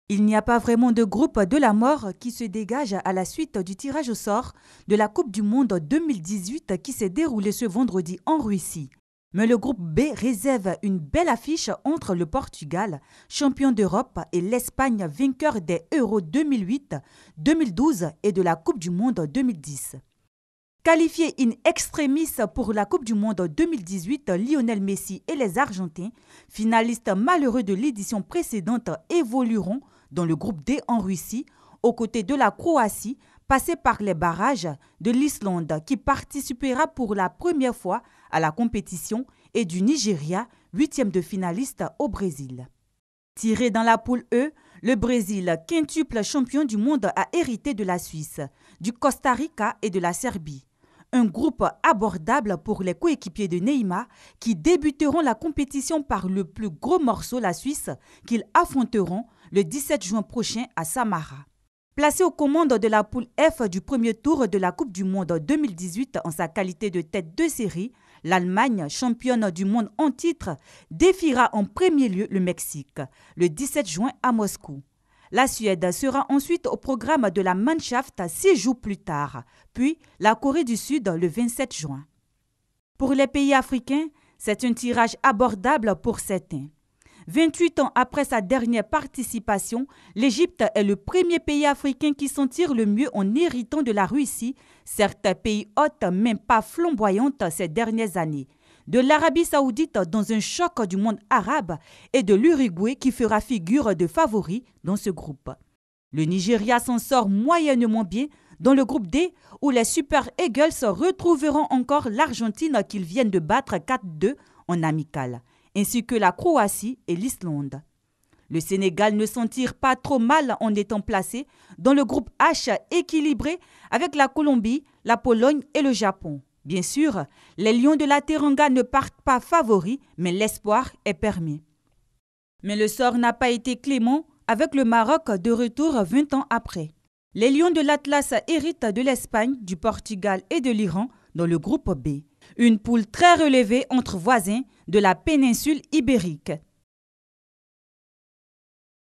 Il n'y a pas vraiment de groupe de la mort qui se dégage à la suite du tirage au sort de la Coupe du Monde 2018 qui s'est déroulée ce vendredi en Russie. Mais le groupe B réserve une belle affiche entre le Portugal, champion d'Europe, et l'Espagne, vainqueur des Euro 2008, 2012 et de la Coupe du Monde 2010. Qualifiés in extremis pour la Coupe du Monde 2018, Lionel Messi et les Argentins, finalistes malheureux de l'édition précédente, évolueront dans le groupe D en Russie, aux côtés de la Croatie, passée par les barrages, de l'Islande qui participera pour la première fois à la compétition et du Nigeria, 8e de finaliste au Brésil. Tiré dans la poule E, le Brésil, quintuple champion du monde, a hérité de la Suisse, du Costa Rica et de la Serbie. Un groupe abordable pour les coéquipiers de Neymar qui débuteront la compétition par le plus gros morceau, la Suisse, qu'ils affronteront le 17 juin prochain à Samara. Placé aux commandes de la poule F du premier tour de la Coupe du Monde 2018 en sa qualité de tête de série, l'Allemagne, championne du monde en titre, défiera en premier lieu le Mexique le 17 juin à Moscou. La Suède sera ensuite au programme de la Mannschaft 6 jours plus tard, puis la Corée du Sud le 27 juin. Pour les pays africains, c'est un tirage abordable pour certains. 28 ans après sa dernière participation, l'Égypte est le premier pays africain qui s'en tire le mieux en héritant de la Russie, certains pays hôtes même pas flamboyantes ces dernières années, de l'Arabie Saoudite dans un choc du monde arabe et de l'Uruguay qui fera figure de favori dans ce groupe. Le Nigeria s'en sort moyennement bien dans le groupe D où les Super Eagles retrouveront encore l'Argentine qu'ils viennent de battre 4-2 en amical, ainsi que la Croatie et l'Islande. Le Sénégal ne s'en tire pas trop mal en étant placé dans le groupe H équilibré avec la Colombie, la Pologne et le Japon. Bien sûr, les Lions de la Teranga ne partent pas favoris, mais l'espoir est permis. Mais le sort n'a pas été clément avec le Maroc de retour 20 ans après. Les Lions de l'Atlas héritent de l'Espagne, du Portugal et de l'Iran dans le groupe B. Une poule très relevée entre voisins de la péninsule ibérique.